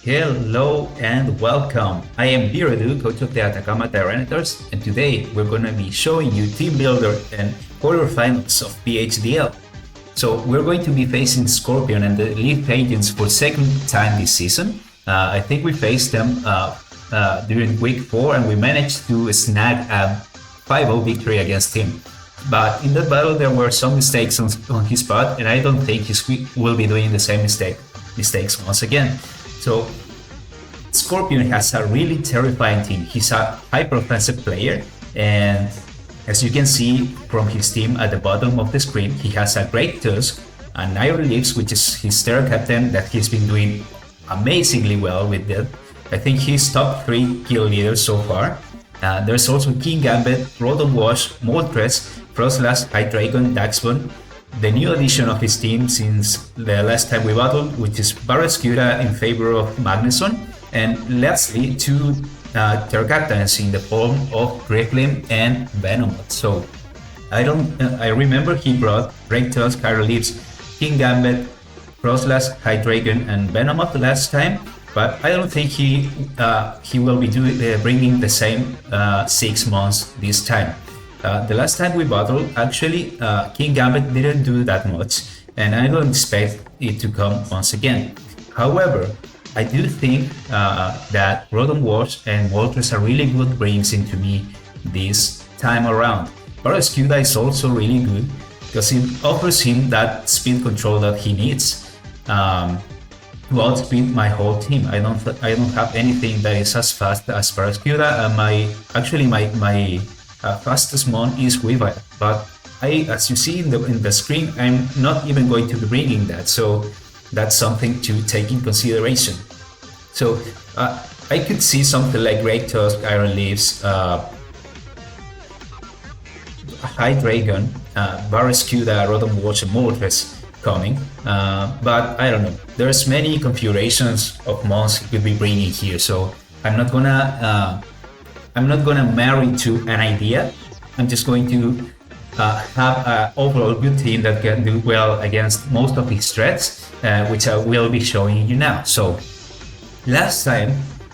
Hello and welcome. I am Biradu, coach of the Atacama Tyrannators, and today we're going to be showing you Team Builder and quarterfinals of BDHL. So we're going to be facing Scorpion and the L.E.A.F agents for second time this season. I think we faced them during week 4 and we managed to snag a 5-0 victory against him. But in that battle there were some mistakes on his part, and I don't think he will be doing the same mistakes once again. So Scorpion has a really terrifying team. He's a hyper-offensive player, and as you can see from his team at the bottom of the screen, he has a Great Tusk, an L.E.A.F, which is his third captain that he's been doing amazingly well with that. I think he's top 3 kill leaders so far. There's also King Gambit, Rotom Wash, Moltres, Frostlass, Hydreigon, Daxbon. The new addition of his team since the last time we battled, which is Barraskewda in favor of Magneson, and lastly 2 Terracaptans in the form of Grifflin and Venomoth. So I remember he brought Great Tusk, L.E.A.F, King Gambit, Frostlass, Hydreigon, and Venomoth last time, but I don't think he will be bringing the same 6 months this time. The last time we battled, actually, King Gambit didn't do that much, and I don't expect it to come once again. However, I do think that Rotom Wash and Moltres are really good brings into me this time around. Barraskewda is also really good because it offers him that speed control that he needs to outspeed my whole team. I don't have anything that is as fast as Barraskewda, and my fastest mon is Weavile, but as you see in the screen, I'm not even going to be bringing that, so that's something to take in consideration. So I could see something like Great Tusk, L.E.A.F, Hydreigon, Barraskewda, Rotom Wash, and Moltres coming, but I don't know. There's many configurations of mons he could be bringing here, so I'm not gonna marry to an idea. I'm just going to have an overall good team that can do well against most of his threats, which I will be showing you now. So last time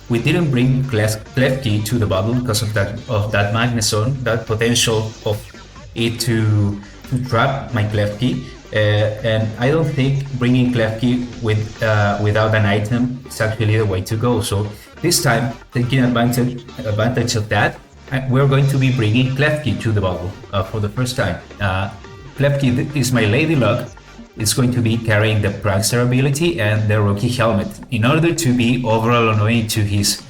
we didn't bring Klefki to the battle because of that Magneson, that potential of it to trap my Klefki, and I don't think bringing Klefki without an item is actually the way to go. So this time, taking advantage of that, we're going to be bringing Klefki to the battle for the first time. Klefki is my Lady Luck. It's going to be carrying the Prankster ability and the Rookie Helmet in order to be overall annoying to his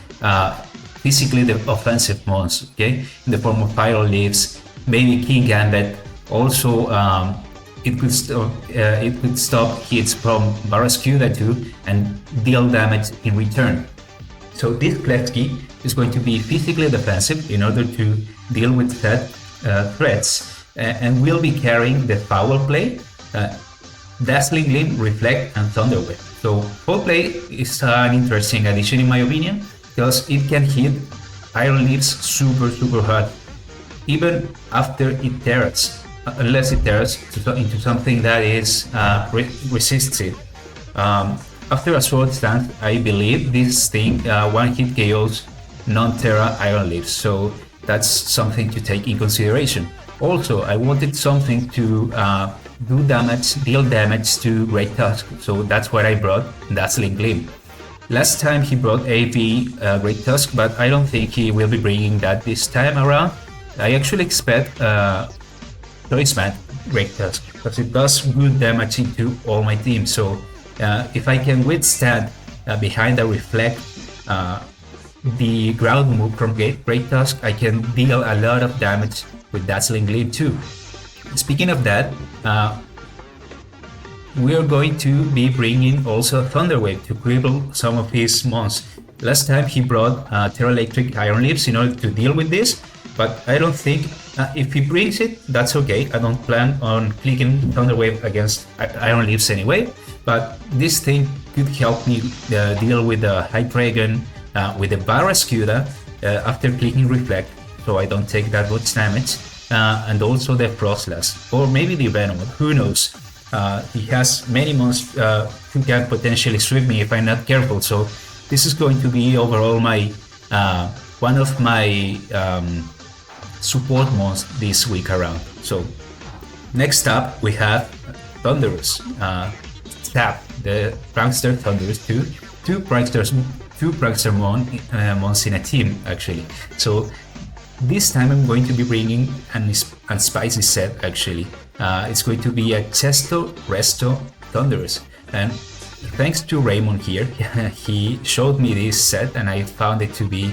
physically the offensive mons, okay? In the form of L.E.A.F, maybe King Gambit. Also, it could stop hits from Barraskewda too and deal damage in return. So this Klefki is going to be physically defensive in order to deal with that threats, and will be carrying the Foul Play, Dazzling Gleam, Reflect, and Thunder Wave. So Foul Play is an interesting addition in my opinion, because it can hit L.E.A.F super hard, even after it tears, unless it tears into something that is resists it. After a short stance, I believe this thing one-hit KOs non-Terra L.E.A.F, so that's something to take in consideration. Also, I wanted something to deal damage to Great Tusk, so that's what I brought, Dazzling Gleam. Last time he brought AV Great Tusk, but I don't think he will be bringing that this time around. I actually expect Choice-Band Great Tusk, because it does good damage into all my team, so if I can withstand behind the Reflect the ground move from Great Tusk, I can deal a lot of damage with Dazzling Gleam too. Speaking of that, we are going to be bringing also Thunder Wave to cripple some of his mons. Last time he brought Terra Electric L.E.A.F in order to deal with this, but I don't think if he brings it, that's okay. I don't plan on clicking Thunder Wave against L.E.A.F anyway, but this thing could help me deal with the Hydreigon, with the Barraskewda after clicking Reflect, so I don't take that much damage, and also the Frostlass, or maybe the Venomoth, who knows. He has many monsters who can potentially sweep me if I'm not careful, so this is going to be overall my one of my support mods this week around. So next up we have Thunderous. Tap the Prankster Thunderous two Prankster mons in a team actually. So this time I'm going to be bringing a spicy set actually. It's going to be a Chesto Resto Thunderous, and thanks to Raymond here, he showed me this set and I found it to be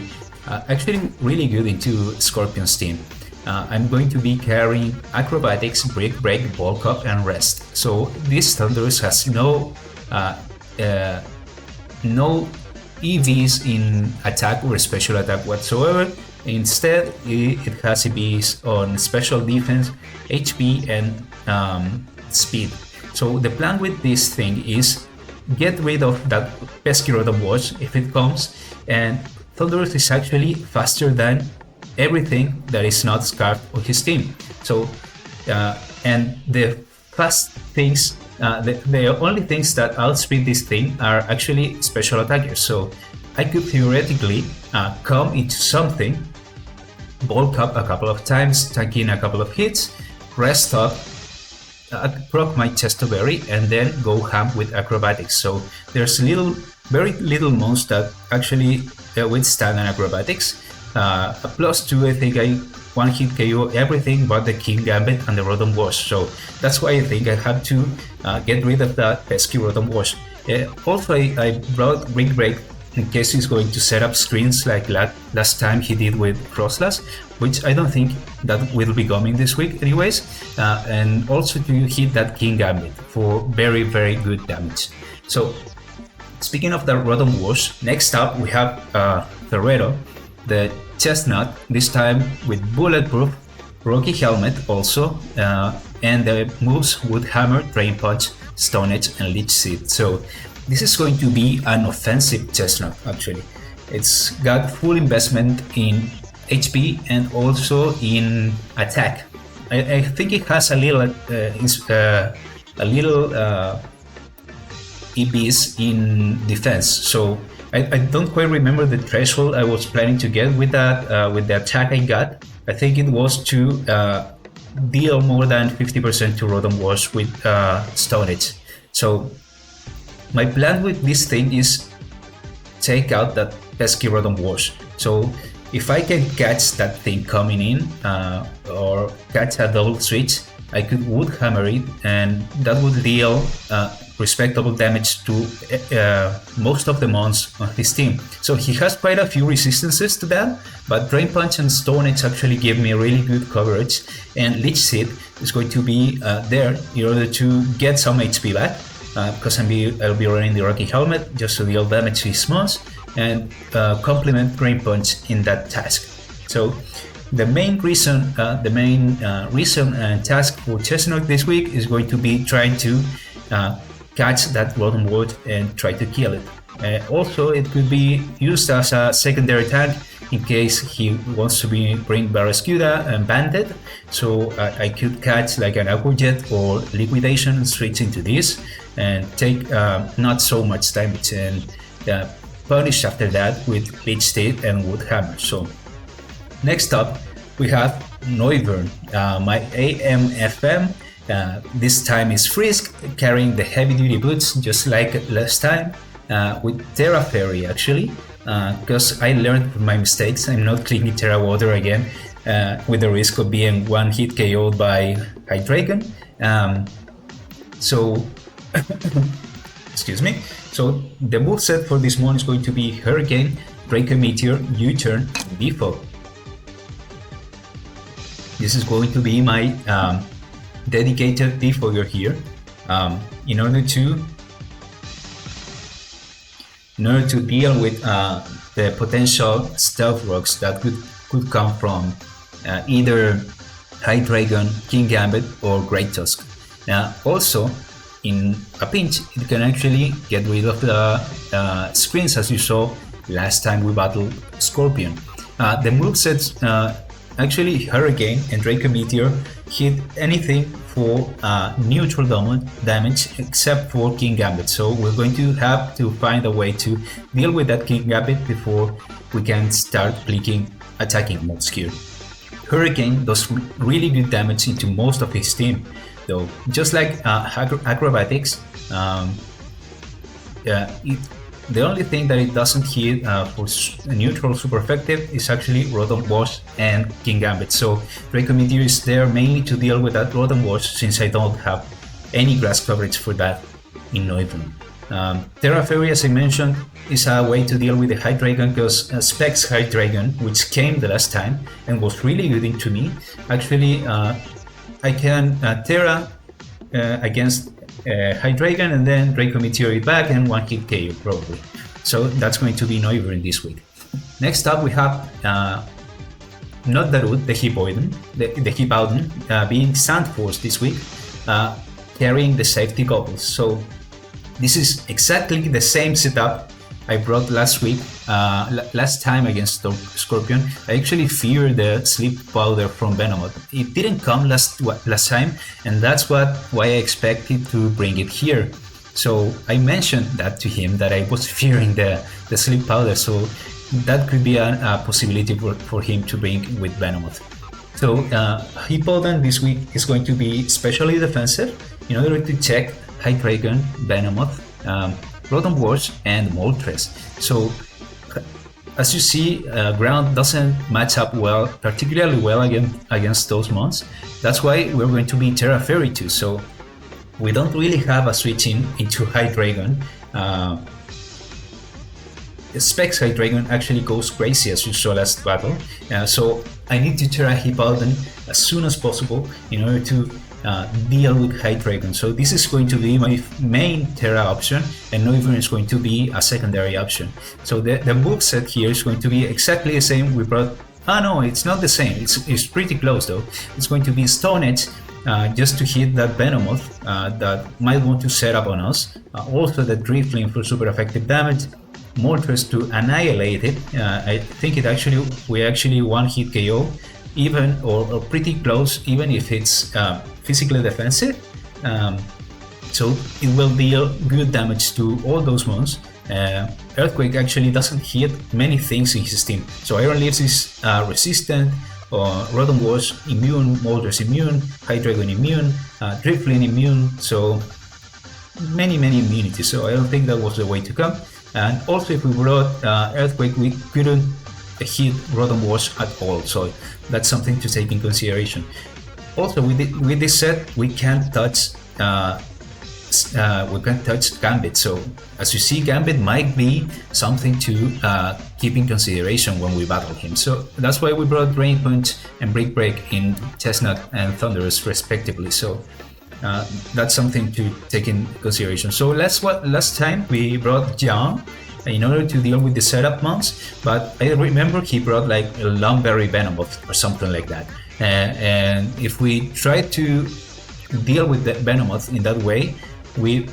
actually really good into Scorpion's team. I'm going to be carrying Acrobatics, Break, Bulk Up, and Rest. So this Thunderous has no EVs in attack or special attack whatsoever. Instead, it has EVs on special defense, HP, and speed. So the plan with this thing is get rid of that pesky Rotom Watch if it comes, and Thunderous is actually faster than everything that is not Scarf on his team. So and the fast things, the only things that outspeed this thing are actually special attackers. So I could theoretically come into something, bulk up a couple of times, tank in a couple of hits, rest up, proc my Chesto Berry, and then go ham with Acrobatics. So there's very little mons that actually withstand an Acrobatics. A +2, I think I one-hit KO everything but the King Gambit and the Rotom Wash. So that's why I think I have to get rid of that pesky Rotom Wash. Also, I brought Ring Break in case he's going to set up screens like last time he did with Frostlass, which I don't think that will be coming this week anyways. And also to hit that King Gambit for very, very good damage. So speaking of the Rotom Wash, next up we have Ferrero, the Chestnut, this time with Bulletproof, Rocky Helmet also, and the moves Wood Hammer, Drain Punch, Stone Edge, and Leech Seed. So this is going to be an offensive Chestnut actually. It's got full investment in HP and also in attack. I think it has a little EBs in defense. So I don't quite remember the threshold I was planning to get with that with the attack I got. I think it was to deal more than 50% to Rotom Wash with Stone Edge. So my plan with this thing is take out that pesky Rotom Wash. So if I can catch that thing coming in or catch a double switch, I could Wood Hammer it, and that would deal respectable damage to most of the mons on his team. So he has quite a few resistances to that, but Drain Punch and Stone Edge actually give me really good coverage, and Leech Seed is going to be there in order to get some HP back, because I'll be running the Rocky Helmet just to deal damage to his mons and complement Drain Punch in that task. So the main reason and task for Chestnut this week is going to be trying to catch that Rotom Wood and try to kill it. Also, it could be used as a secondary tank in case he wants to bring Barraskewda and Bandit. So I could catch like an Aqua Jet or Liquidation and switch into this and take not so much damage and punish after that with Leech Seed and Wood Hammer. So next up we have Noivern, my AMFM. This time is Frisk, carrying the heavy duty boots just like last time, with Terra Fairy actually, because I learned from my mistakes. I'm not clicking Terra Water again with the risk of being one hit KO'd by Hydreigon. So excuse me. So the moveset for this one is going to be Hurricane, Draco Meteor, U-Turn, Default. This is going to be my dedicated defogger here, in order to deal with the potential stealth rocks that could come from either Hydreigon, King Gambit, or Great Tusk. Also, in a pinch, it can actually get rid of the screens, as you saw last time we battled Scorpion. The movesets actually Hurricane and Draco Meteor hit anything for neutral damage except for King Gambit. So we're going to have to find a way to deal with that King Gambit before we can start clicking attacking modes here. Hurricane does really good damage into most of his team, though. Just like Acrobatics, the only thing that it doesn't hit for neutral super effective is actually Rotom Wash and King Gambit. So Draco Meteor is there mainly to deal with that Rotom Wash, since I don't have any grass coverage for that in Noivern. Terra Fairy, as I mentioned, is a way to deal with the Hydreigon, because Specs Hydreigon, which came the last time and was really good into me, actually I can Terra against Hydreigon and then Draco Meteor it back and one hit KO probably. So that's going to be Noivern this week. Next up we have not Darut, the Hippoidon, the Hippowdon, being Sandforce this week, carrying the safety goggles. So this is exactly the same setup I brought last week, last time against Scorpion. I actually feared the sleep powder from Venomoth. It didn't come last time, and that's why I expected to bring it here. So I mentioned that to him, that I was fearing the sleep powder, so that could be a possibility for him to bring with Venomoth. So Hippowdon this week is going to be specially defensive in order to check Hydreigon, Venomoth, Rotom Wash, and Moltres. So as you see, ground doesn't match up well, particularly well against those mons. That's why we're going to be Terra Fairy too. So we don't really have a switch into Hydreigon. Specs Hydreigon actually goes crazy, as you saw last battle. So I need to Terra Hippowdon as soon as possible in order to deal with Hydreigon. So this is going to be my main Terra option, and Noivern is going to be a secondary option. So the move set here is going to be exactly the same we brought. No, it's not the same. It's pretty close though. It's going to be Stone Edge, just to hit that Venomoth that might want to set up on us. Also the Drifling for super effective damage. Moltres to annihilate it. I think we actually one hit KO, even or pretty close, even if it's physically defensive. So it will deal good damage to all those mons. Earthquake actually doesn't hit many things in his team. So Iron Leaves is resistant, Rotom Wash immune, Moltres immune, Hydreigon immune, Drifling immune, so many immunities. So I don't think that was the way to come. And also if we brought Earthquake, we couldn't hit Rotom Wash at all, so that's something to take in consideration. Also with this set we can't touch Gambit, so as you see, Gambit might be something to keep in consideration when we battle him. So that's why we brought Drain Punch and Brick Break in Chestnut and Thunderous respectively. So that's something to take in consideration. So last time we brought John in order to deal with the setup mons, but I remember he brought like a Lumberry Venomoth or something like that. And if we try to deal with the Venomoth in that way, we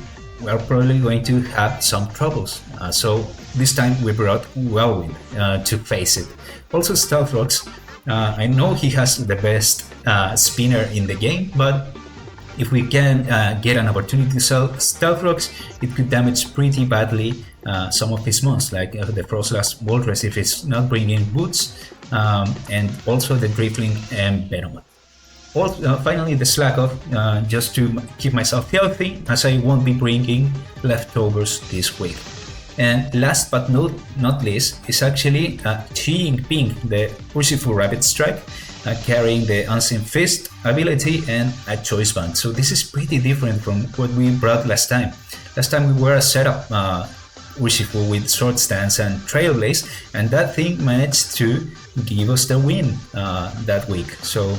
are probably going to have some troubles. So this time we brought Whirlwind to face it. Also Stealth Rocks, I know he has the best spinner in the game, but if we can get an opportunity to sell Stealth Rocks, it could damage pretty badly some of his mons, like the Frostlass Moltres if it's not bringing boots, and also the Drifling and Venomoth. Finally, the Slack Off, just to keep myself healthy, as I won't be bringing leftovers this week. And last but not least is actually Chi Ping, the Urshifu Rapid Strike, carrying the Unseen Fist ability and a Choice Band. So this is pretty different from what we brought last time. Last time we were a setup Urshifu with Sword Stance and Trailblaze, and that thing managed to give us the win that week. So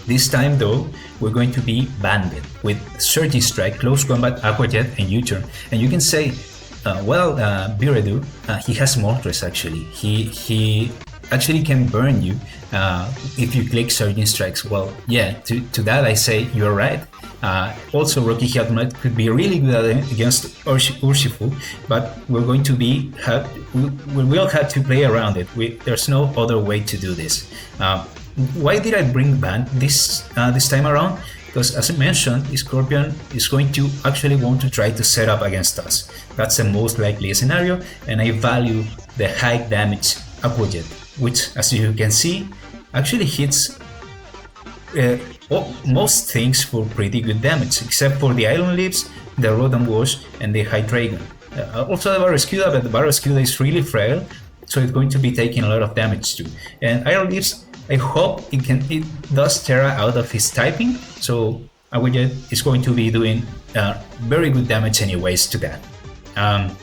this time though, we're going to be Bandit with Surgy Strike, Close Combat, Aqua Jet, and U-Turn. And you can say, Biredu, he has Moltres actually. He actually can burn you if you click Surging Strikes. Well, yeah, to that I say you're right. Also, Rocky Helmet could be really good against Urshifu, but we're going to we will have to play around it. There's no other way to do this. Why did I bring Band this time around? Because as I mentioned, Scorpion is going to actually want to try to set up against us. That's the most likely scenario, and I value the high damage Aquajet, which, as you can see, actually hits most things for pretty good damage, except for the Iron Lips, the Rotom Wash, and the Hydreigon. Also the Barraskewda, but the Barraskewda is really frail, so it's going to be taking a lot of damage too. And Iron Lips, I hope it does Terra out of his typing, so Awidget is going to be doing very good damage anyways to that. Um,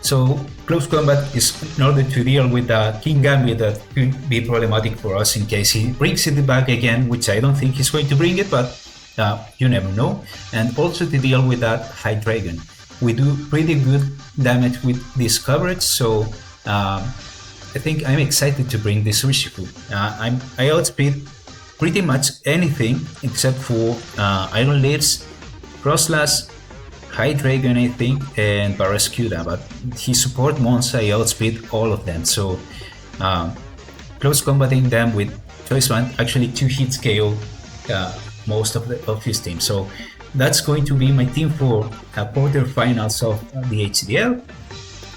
so close combat is in order to deal with the King Gambit that could be problematic for us in case he brings it back again, which I don't think he's going to bring it, but you never know. And also to deal with that Hydreigon. We do pretty good damage with this coverage, so I think I'm excited to bring this Urshifu. I outspeed pretty much anything except for Iron Leaves, Frostlass, Hydreigon, I think, and Barraskewda, but his support mons I outspeed all of them, so close combating them with Choice Band, actually 2 hits KO most of his team. So that's going to be my team for quarterfinals of the HDL.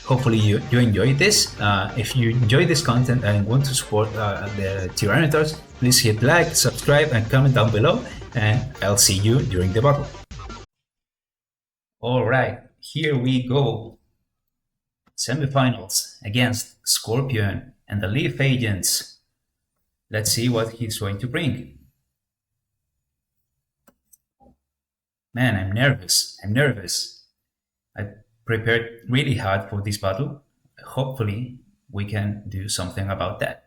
Hopefully you enjoyed this. If you enjoy this content and want to support the Tyranitar, please hit like, subscribe, and comment down below, and I'll see you during the battle. Alright, here we go. Semifinals against Scorpion and the L.E.A.F agents. Let's see what he's going to bring. Man, I'm nervous. I prepared really hard for this battle. Hopefully we can do something about that.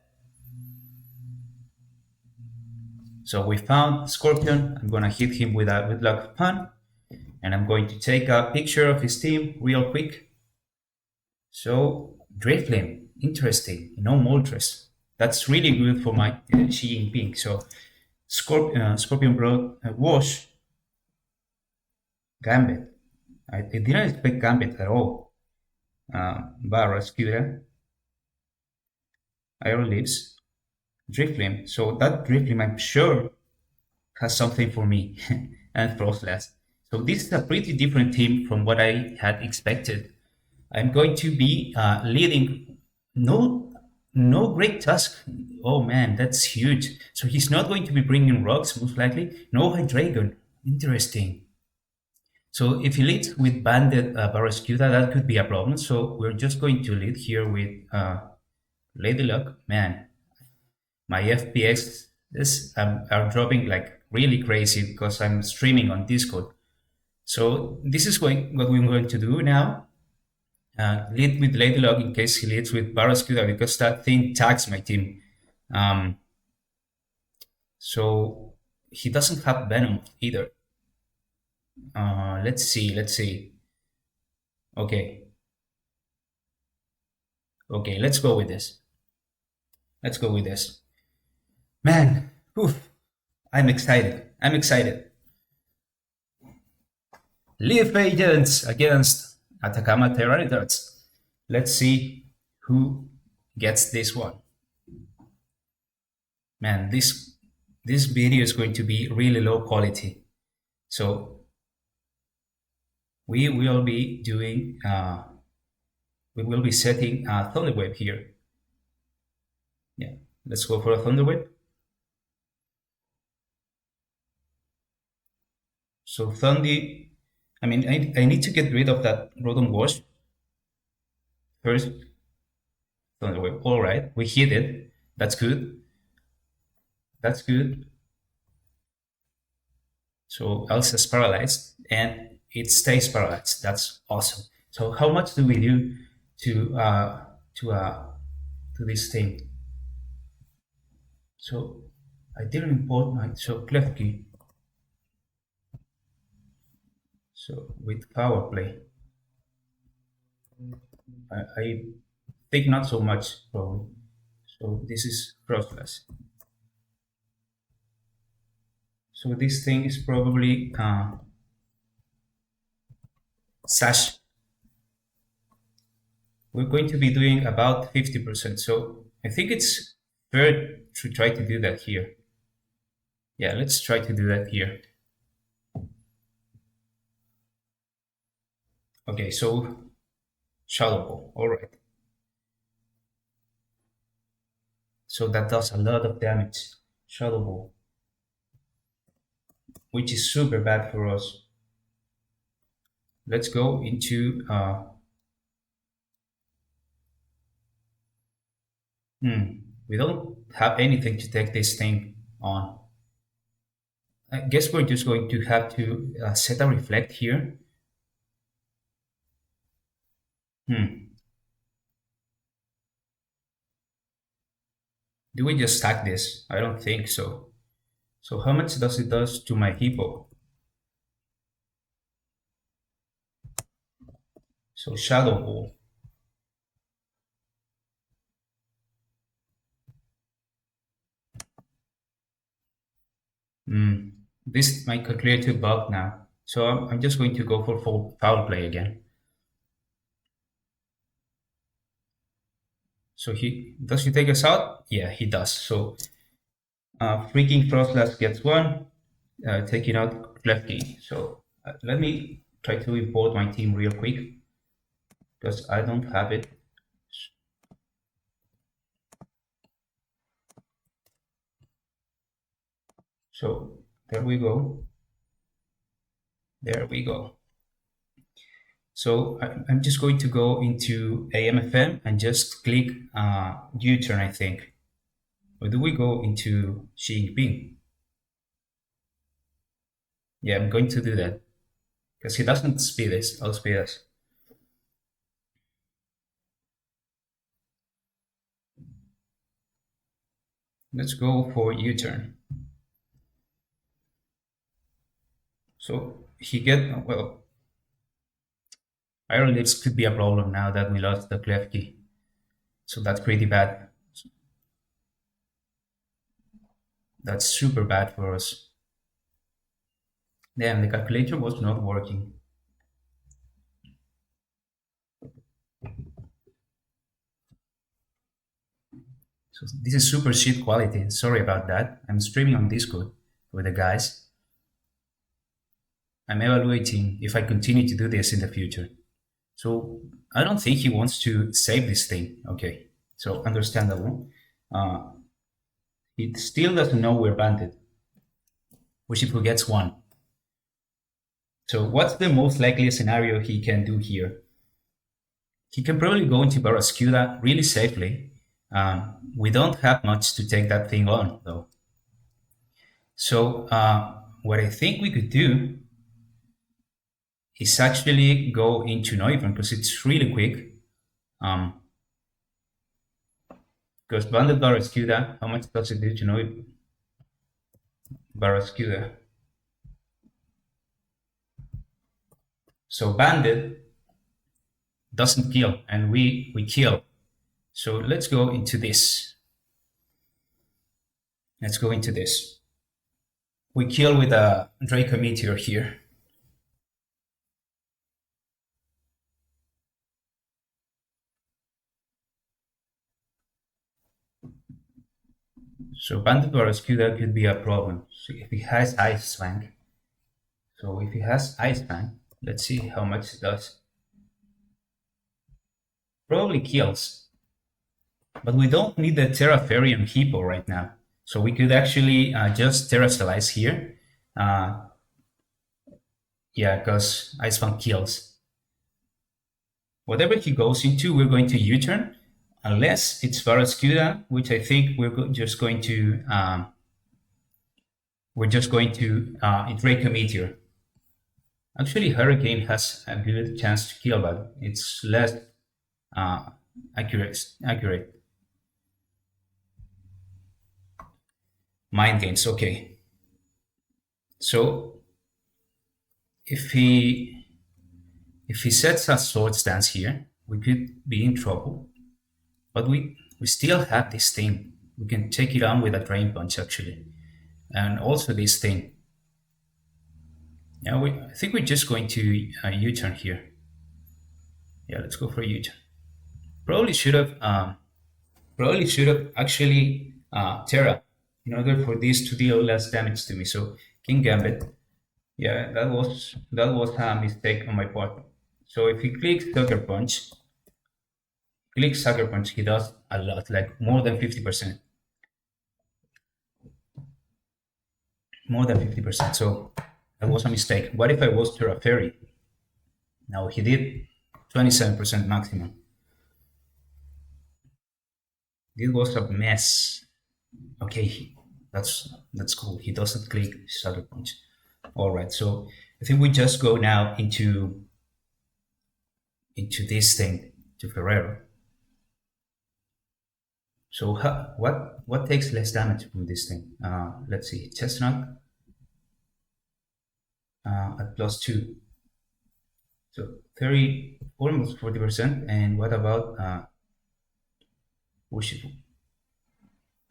So we found Scorpion. I'm gonna hit him with a good luck pun, and I'm going to take a picture of his team real quick. So Driflame, interesting, no Moltres. That's really good for my Xi Jinping. So Scorpion brought Wash, Gambit. I didn't expect Gambit at all. Barraskewda, Iron Leaves, Driflame. So that Driflame, I'm sure, has something for me, and Frostlass. So this is a pretty different team from what I had expected. I'm going to be leading no Great Tusk. Oh man, that's huge. So he's not going to be bringing rocks, most likely. No Hydreigon. Interesting. So if he leads with Banded Barraskewda, that could be a problem. So we're just going to lead here with Lady Luck. Man, my FPS are dropping like really crazy because I'm streaming on Discord. So this is what we're going to do now. Lead with Lady Luck in case he leads with Barraskewda, because that thing tags my team. So he doesn't have Venom either. Let's see. Okay, let's go with this. Man, oof, I'm excited. L.E.A.F agents against Atacama Tyranitards. Let's see who gets this one. Man, this video is going to be really low quality. So we will be doing setting a Thunder Wave here. Yeah, let's go for a Thunder Wave. So Thunder, I mean, I need to get rid of that Rotom Wash first. Thunder Wave. All right, we hit it. That's good. So Elsa's paralyzed, and it stays paralyzed. That's awesome. So how much do we do to this thing? So I didn't import my Klefki. So with power play, I think not so much probably. So this is Frostlass. So this thing is probably Sash. We're going to be doing about 50%. So I think it's fair to try to do that here. Yeah, let's try to do that here. Okay, so shadow ball. All right. So that does a lot of damage. Shadow ball, which is super bad for us. Let's go into. We don't have anything to take this thing on. I guess we're just going to have to set a reflect here. Hmm. Do we just stack this? I don't think so. So how much does it does to my hippo? So shadow ball. Hmm. This my calculator bug now. So I'm just going to go for full foul play again. So he does he take us out? Yeah, he does. So freaking Frostlass gets one, taking out Lefty. So let me try to import my team real quick because I don't have it. So there we go. There we go. So I'm just going to go into AMFM and just click U-turn, I think. Or do we go into Xi Jinping? Yeah, I'm going to do that because he doesn't speed us. I'll speed us. Let's go for U-turn. So he get well. Iron lips could be a problem now that we lost the clef key. So that's pretty bad. That's super bad for us. Damn, the calculator was not working. So this is super shit quality. Sorry about that. I'm streaming on Discord with the guys. I'm evaluating if I continue to do this in the future. So I don't think he wants to save this thing. Okay, so understandable. Uh, it still doesn't know we're banded. Urshifu gets one. So what's the most likely scenario he can do here? He can probably go into Barraskewda really safely. We don't have much to take that thing on, though. So what I think we could do is actually go into Neuven because it's really quick. Because Banded Barraskewda, how much does it do to know Barraskewda? So Banded doesn't kill, and we kill. So let's go into this. Let's go into this. We kill with a Draco Meteor here. So Bandit Barraskewda could be a problem. So if he has Ice Fang, so if he has Ice Fang, let's see how much it does. Probably kills. But we don't need the Terraferian Hippo right now. So we could actually just Terrastalize here. Yeah, because Ice Fang kills. Whatever he goes into, we're going to U-turn. Unless it's Barraskewda, which I think just going to Drake a Meteor. Actually, Hurricane has a good chance to kill, but it's less uh, accurate. Mind games, okay. So if he sets a sword stance here, we could be in trouble. But we still have this thing. We can take it on with a drain punch actually, and also this thing. Yeah, I think we're just going to U-turn here. Yeah, let's go for a U-turn. Probably should have actually Terra. in order for this to deal less damage to me. So King Gambit, yeah, that was a mistake on my part. So if he clicks Sucker Punch, he does a lot, like more than 50%. So that was a mistake. What if I was Terra Fairy? Now he did 27% maximum. This was a mess. Okay, that's cool. He doesn't click Sucker Punch. All right, so I think we just go now into this thing to Ferrero. So what takes less damage from this thing? Let's see, Chestnut at +2, so 30, almost 40%. And what about Urshifu?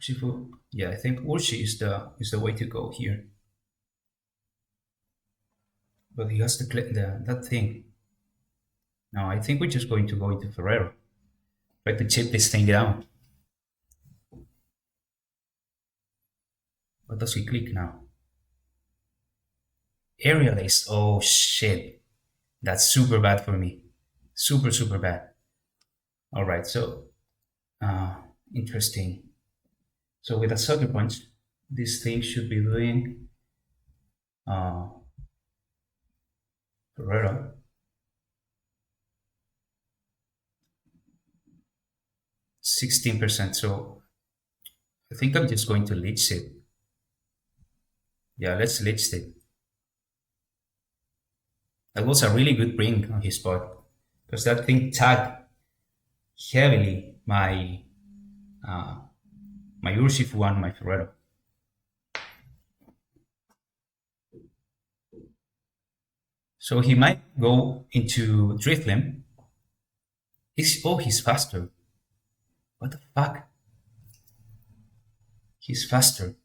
Urshifu, yeah, I think Urshi is the way to go here. But he has to click that thing. Now I think we're just going to go into Ferrero. Try to chip this thing down. What does he click now? Aerial Ace. Oh shit. That's super bad for me. Super, super bad. All right, so uh, interesting. So with a Sucker Punch, this thing should be doing uh, Ferrero 16%. So I think I'm just going to Leech it. Yeah, let's Leech it. That was a really good bring on his part because that thing tagged heavily uh, my Urshifu and my Ferrero. So he might go into Driflim. He's faster. What the fuck? He's faster.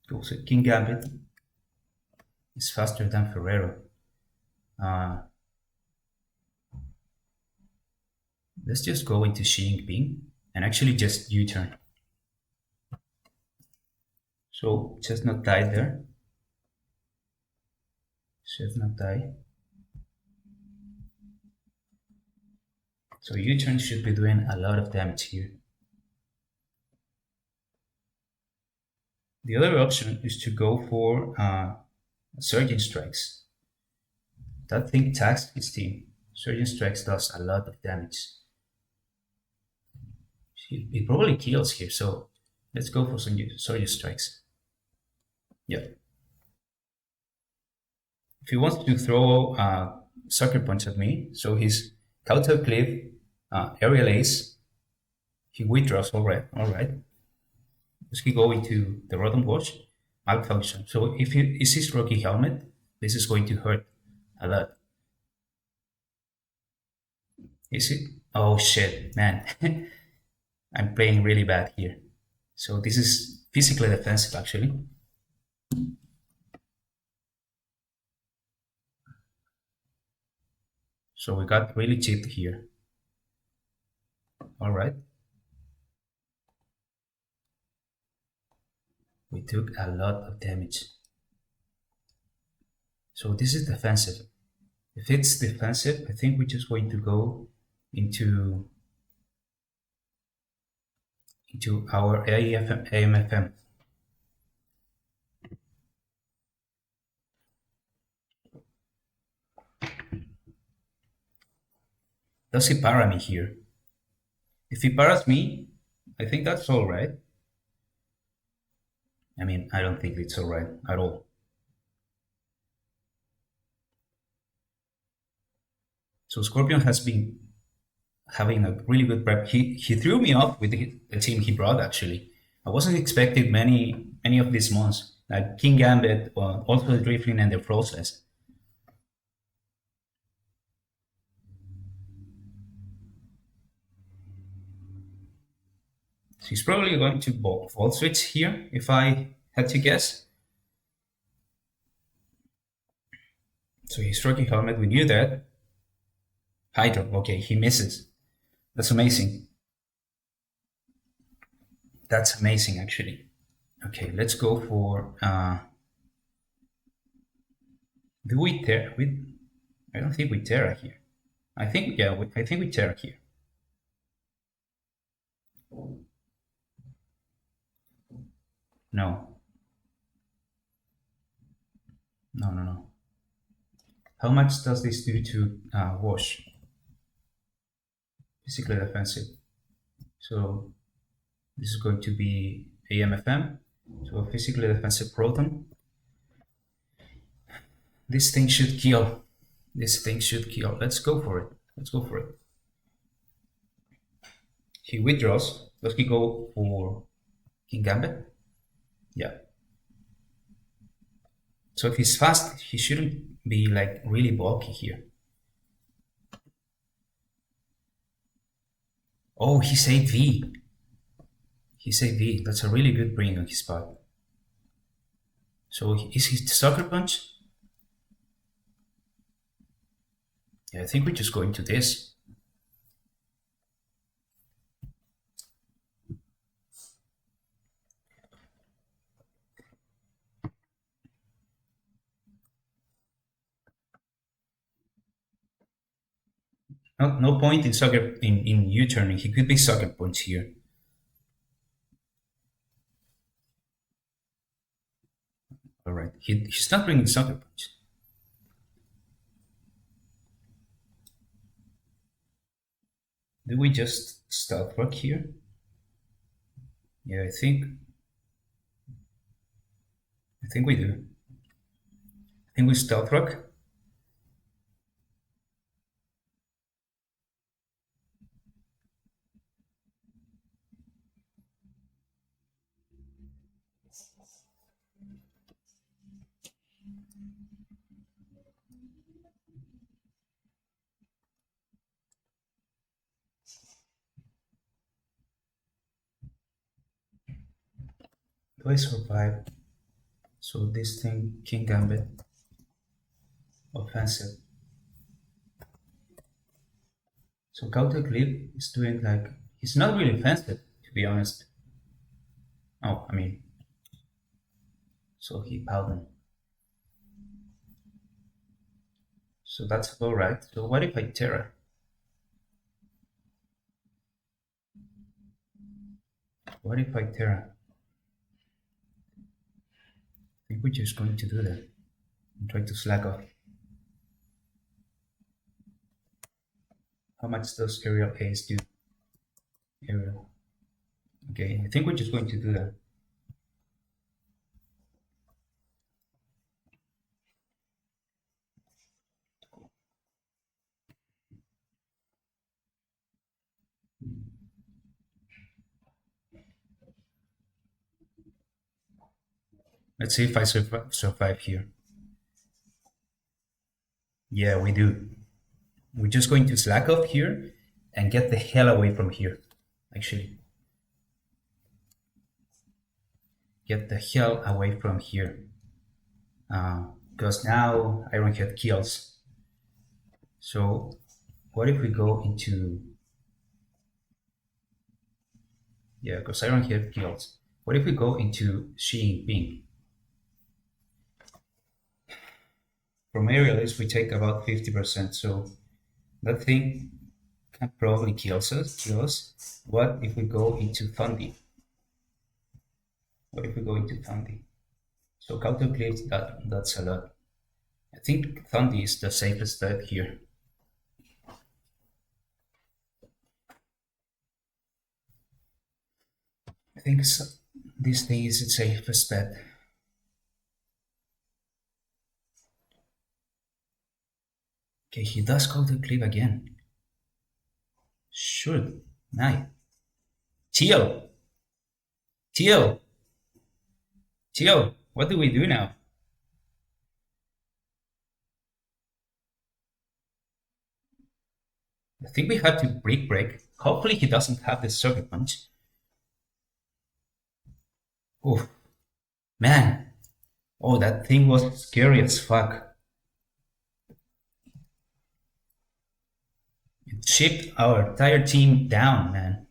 Goes at King Gambit. He's faster than Ferrero. Uh, let's just go into Xi Jinping and actually just U-turn. So Chestnut died there. Chestnut died. So U-turn should be doing a lot of damage here. The other option is to go for Surging Strikes. That thing tags his team. Surging Strikes does a lot of damage. It probably kills here, so let's go for some Surging Strikes. Yeah. If he wants to throw Sucker Punch at me, so he's Counter Cliff, Aerial Ace, he withdraws. All right. Let's go into the Rotom Watch malfunction. So if he is his Rocky Helmet, this is going to hurt a lot. Is it? Oh shit, man. I'm playing really bad here. So this is physically defensive actually. So we got really cheap here. All right. We took a lot of damage. So this is defensive. If it's defensive, I think we're just going to go into our AMFM. Does he para me here? If he paras me, I think that's all right. I mean, I don't think it's all right at all. So Scorpion has been having a really good prep. He threw me off with the team he brought actually. I wasn't expecting many of these mons like King Gambit, also the Drifling and the Frostless. So he's probably going to Volt Switch here if I had to guess. So he's Rocky Helmet. We knew that. Hydro. Okay, he misses. That's amazing. That's amazing, actually. Okay, let's go for. Do we tear? I don't think we Terra here. I think yeah. I think we Terra here. No, no, no, no. How much does this do to wash? Physically defensive. So this is going to be AMFM. So a physically defensive proton. This thing should kill. This thing should kill. Let's go for it. Let's go for it. He withdraws. Does he go for King Gambit? Yeah. So if he's fast, he shouldn't be like really bulky here. Oh, he saved V. He saved V. That's a really good bring on his part. So is he sucker punch? Yeah, I think we just go into this. No point in sucker in U-turning. He could be sucker punch here. All right. He's not bringing sucker punch. Do we just stealth rock here? Yeah, I think we do. I think we stealth rock. Do I survive? So this thing, King Gambit, offensive. So Counter Clip is doing like he's not really offensive, to be honest. Oh, I mean, so he Paladin. So that's about right. So what if I Terra? What if I Terra? I think we're just going to do that and try to slack off. How much does aerial ace do? Aerial. Okay, I think we're just going to do that. Let's see if I survive here. Yeah, we do. We're just going to slack off here and get the hell away from here. Actually, get the hell away from here. Because now Ironhead kills. So what if we go into... Yeah, because Ironhead kills. What if we go into Xi Jinping? From aerialists, we take about 50%. So that thing can probably kill us. What if we go into Thundi? What if we go into Thundi? So counter clips, that's a lot. I think Thundi is the safest bet here. I think this thing is the safest bet. Okay, he does counter clip again. Should. Nice. Teal. Teal. Teal. What do we do now? I think we have to break. Hopefully he doesn't have the circuit punch. Oh, man. Oh, that thing was scary as fuck. It shipped our entire team down, man.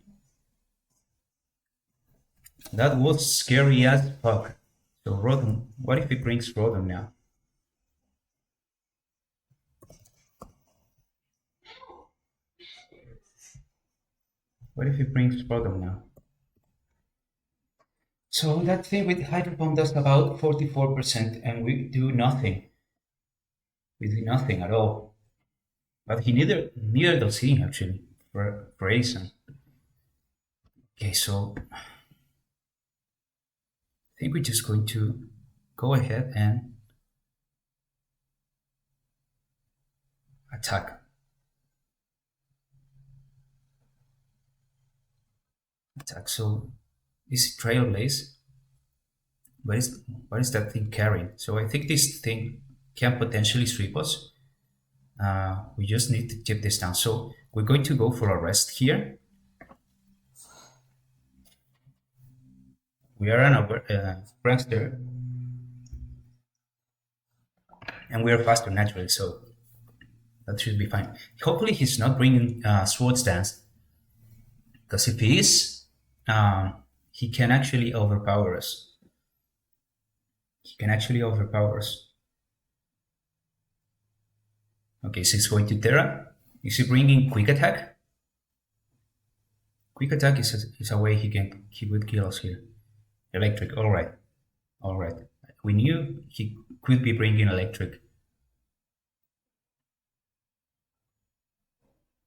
That was scary as fuck. So Rodon, what if he brings Rodon now? What if he brings Rodon now? So that thing with Hydropomp does about 44% and we do nothing. We do nothing at all. But he neither does he actually for Aeson. Okay, so I think we're just going to go ahead and attack. Attack. So this is Trailblaze. What is that thing carrying? So I think this thing can potentially sweep us. We just need to chip this down. So we're going to go for a rest here. We are an prankster, and we are faster naturally, so that should be fine. Hopefully, he's not bringing Sword Stance, because if he is, he can actually overpower us. He can actually overpower us. Okay, so he's going to Terra. Is he bringing Quick Attack? Quick Attack is a way he would kill us here. Electric, all right. All right. We knew he could be bringing electric.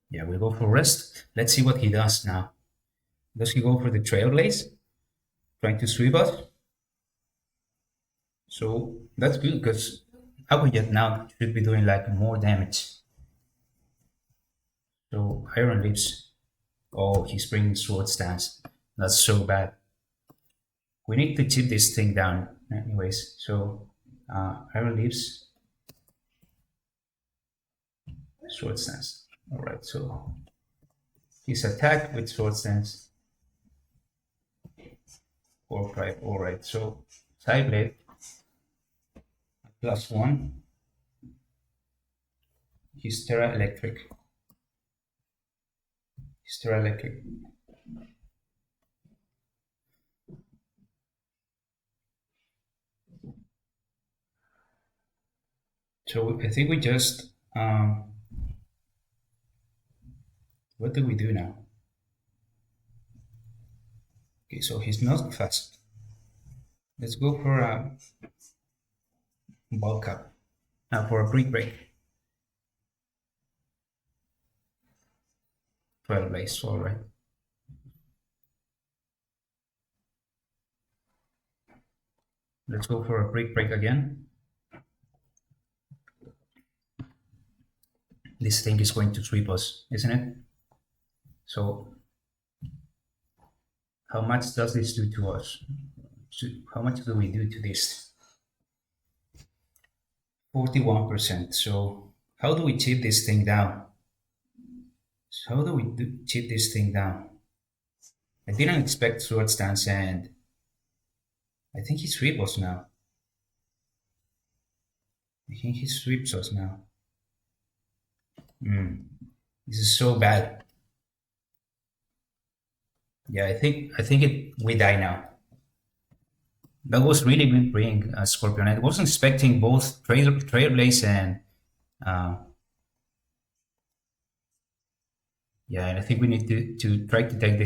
Yeah, we go for rest. Let's see what he does now. Does he go for the Trailblaze? Trying to sweep us? So that's good because Aquajet now should be doing like more damage. So Iron Lips. Oh, he's bringing Sword Stance. That's so bad. We need to chip this thing down anyways. So Iron Lips. Sword Stance. Alright, so his attack with Sword Stance. 4-5. Alright, so Sideblade +1. His Terra Electric. His Terra Electric. So I think we just what do we do now? Okay, so he's not fast. Let's go for a bulk up. Now for a brick break. 12 base, alright. Let's go for a brick break again. This thing is going to sweep us, isn't it? So how much does this do to us? How much do we do to this? 41%. So how do we chip this thing down? How do we chip this thing down? I didn't expect Sword Stance, and I think he sweeps us now. I think he sweeps us now. This is so bad. Yeah, I think we die now. That was really good bring, Scorpion. I wasn't expecting both Trailblaze and yeah, and I think we need to try to take this